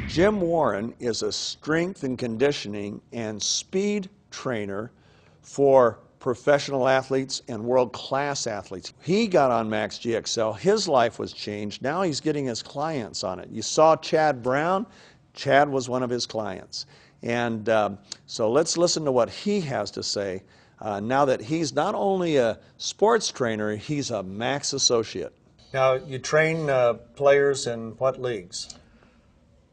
Jim Warren is a strength and conditioning and speed trainer for professional athletes and world-class athletes. He got on Max GXL, his life was changed, now he's getting his clients on it. You saw Chad Brown, Chad was one of his clients. And so let's listen to what he has to say now that he's not only a sports trainer, he's a Max associate. Now, you train players in what leagues?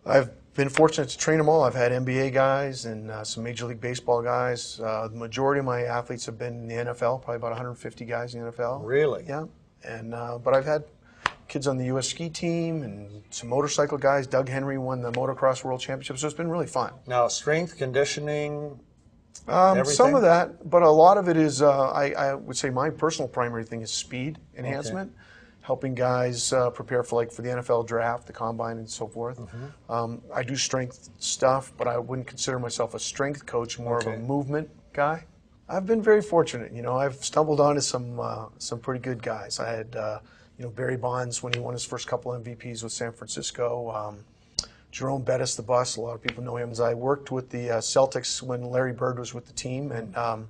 I've been fortunate to train them all. I've had NBA guys and some Major League Baseball guys. The majority of my athletes have been in the NFL, probably about 150 guys in the NFL. Really? Yeah. And but I've had kids on the U.S. ski team and some motorcycle guys. Doug Henry won the motocross world championship, so it's been really fun. Now, strength, conditioning, some of that, but a lot of it is, I would say my personal primary thing is speed enhancement. Okay. Helping guys prepare for the NFL draft, the combine, and so forth. Mm-hmm. I do strength stuff, but I wouldn't consider myself a strength coach, more of a movement guy. I've been very fortunate. You know, I've stumbled onto some pretty good guys. I had, Barry Bonds when he won his first couple MVPs with San Francisco. Jerome Bettis, the bus, a lot of people know him. I worked with the Celtics when Larry Bird was with the team, and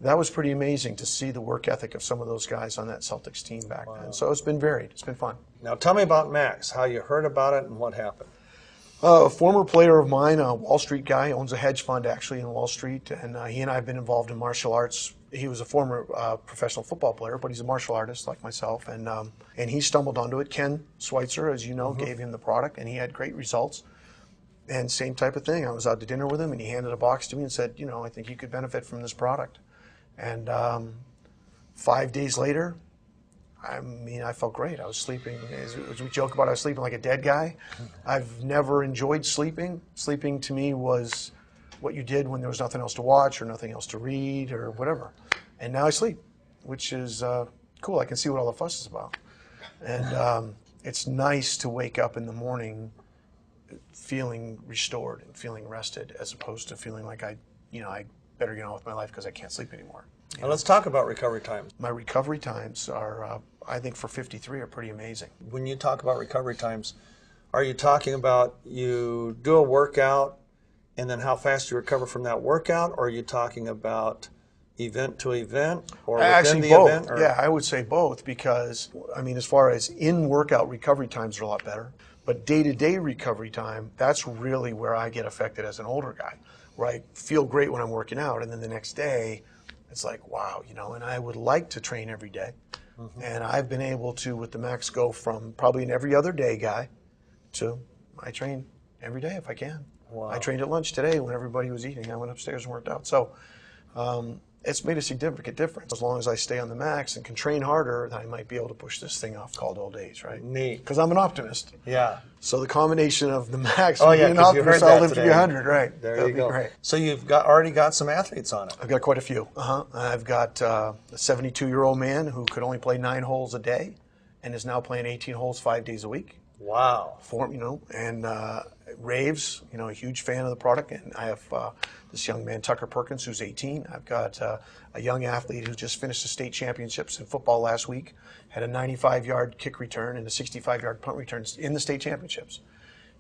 that was pretty amazing to see the work ethic of some of those guys on that Celtics team back then. So it's been varied. It's been fun. Now tell me about Max, how you heard about it and what happened. A former player of mine, a Wall Street guy, owns a hedge fund actually in Wall Street, and he and I have been involved in martial arts. He was a former professional football player, but he's a martial artist like myself, and he stumbled onto it. Ken Schweitzer, as you know, gave him the product, and he had great results. And same type of thing. I was out to dinner with him, and he handed a box to me and said, I think you could benefit from this product. And 5 days later, I felt great. I was sleeping, as we joke about, I was sleeping like a dead guy. I've never enjoyed sleeping. Sleeping to me was what you did when there was nothing else to watch or nothing else to read or whatever. And now I sleep, which is cool. I can see what all the fuss is about. And it's nice to wake up in the morning feeling restored and feeling rested, as opposed to feeling like I better get on with my life because I can't sleep anymore. Now let's talk about recovery times. My recovery times are, I think for 53, are pretty amazing. When you talk about recovery times, are you talking about you do a workout and then how fast you recover from that workout, or are you talking about event to event, or within the both. event? Or? Yeah, I would say both because, as far as in-workout recovery times are a lot better, but day-to-day recovery time, that's really where I get affected as an older guy, where I feel great when I'm working out, and then the next day, it's like, wow, and I would like to train every day. Mm-hmm. And I've been able to, with the Max, go from probably an every other day guy to I train every day if I can. Wow. I trained at lunch today when everybody was eating. I went upstairs and worked out. So it's made a significant difference. As long as I stay on the Max and can train harder, then I might be able to push this thing off called old age, right? Neat. Because I'm an optimist. Yeah. So the combination of the Max and being an optimist, I'll live to be 100, right? There you go. Great. So you've already got some athletes on it. I've got quite a few. I've got a 72-year-old man who could only play 9 holes a day and is now playing 18 holes 5 days a week. Wow. And raves, a huge fan of the product. And I have this young man, Tucker Perkins, who's 18. I've got a young athlete who just finished the state championships in football last week, had a 95-yard kick return and a 65-yard punt return in the state championships.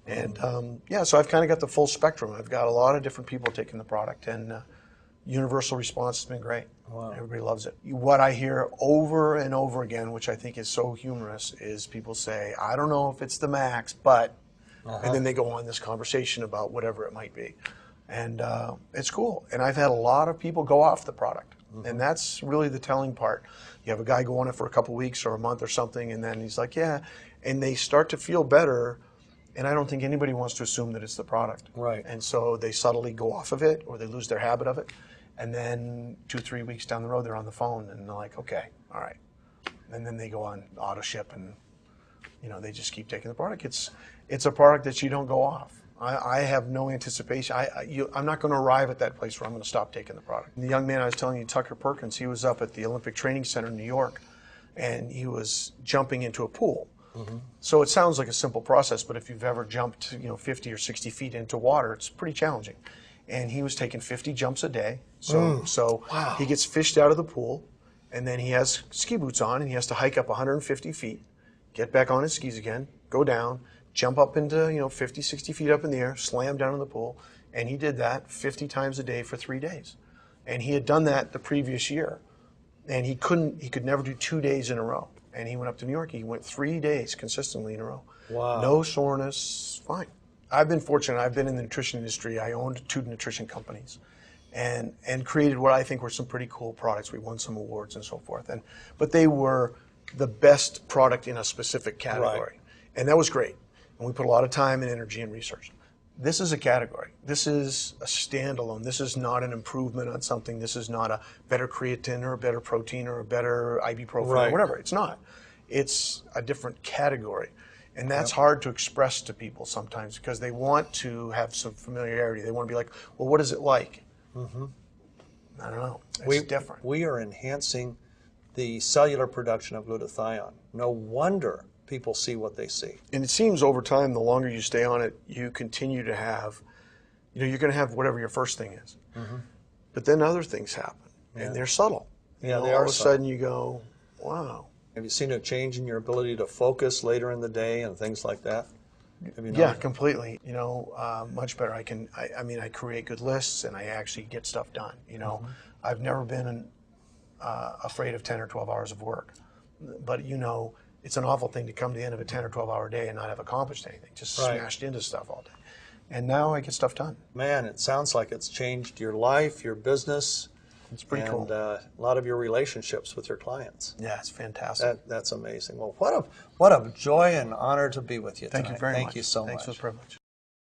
And so I've kind of got the full spectrum. I've got a lot of different people taking the product, and universal response has been great. Wow. Everybody loves it. What I hear over and over again, which I think is so humorous, is people say, I don't know if it's the Max, but, and then they go on this conversation about whatever it might be. And it's cool. And I've had a lot of people go off the product. Mm-hmm. And that's really the telling part. You have a guy go on it for a couple weeks or a month or something, and then he's like, yeah. And they start to feel better. And I don't think anybody wants to assume that it's the product. Right. And so they subtly go off of it, or they lose their habit of it. And then 2-3 weeks down the road, they're on the phone, and they're like, okay, all right. And then they go on auto ship, and they just keep taking the product. It's a product that you don't go off. I have no anticipation. I'm not going to arrive at that place where I'm going to stop taking the product. The young man I was telling you, Tucker Perkins, he was up at the Olympic Training Center in New York, and he was jumping into a pool. Mm-hmm. So it sounds like a simple process, but if you've ever jumped 50 or 60 feet into water, it's pretty challenging. And he was taking 50 jumps a day. So wow. He gets fished out of the pool, and then he has ski boots on, and he has to hike up 150 feet, get back on his skis again, go down, jump up into 50, 60 feet up in the air, slam down in the pool, and he did that 50 times a day for 3 days. And he had done that the previous year, and he could never do 2 days in a row. And he went up to New York. He went 3 days consistently in a row. Wow. No soreness, fine. I've been fortunate. I've been in the nutrition industry. I owned 2 nutrition companies, and created what I think were some pretty cool products. We won some awards and so forth. But they were the best product in a specific category, Right. and that was great. And we put a lot of time and energy and research. This is a category. This is a standalone. This is not an improvement on something. This is not a better creatine or a better protein or a better ibuprofen Right. or whatever. It's not. It's a different category. And that's hard to express to people sometimes because they want to have some familiarity. They want to be like, well, what is it like? Mm-hmm. I don't know. It's different. We are enhancing the cellular production of glutathione. No wonder people see what they see. And it seems over time, the longer you stay on it, you continue to have, you're going to have whatever your first thing is. Mm-hmm. But then other things happen, and they're subtle. Yeah, they are all of a subtle. sudden you go, wow. Have you seen a change in your ability to focus later in the day and things like that? Have you Yeah, noticed? completely. Much better. I create good lists, and I actually get stuff done. Mm-hmm. I've never been afraid of 10 or 12 hours of work. But, it's an awful thing to come to the end of a 10 or 12-hour day and not have accomplished anything, just Right. smashed into stuff all day. And now I get stuff done. Man, it sounds like it's changed your life, your business, It's pretty cool. and a lot of your relationships with your clients. Yeah, it's fantastic. That's amazing. Well, what a joy and honor to be with you Thank tonight. you very much. Thank you so Thanks much. for the privilege.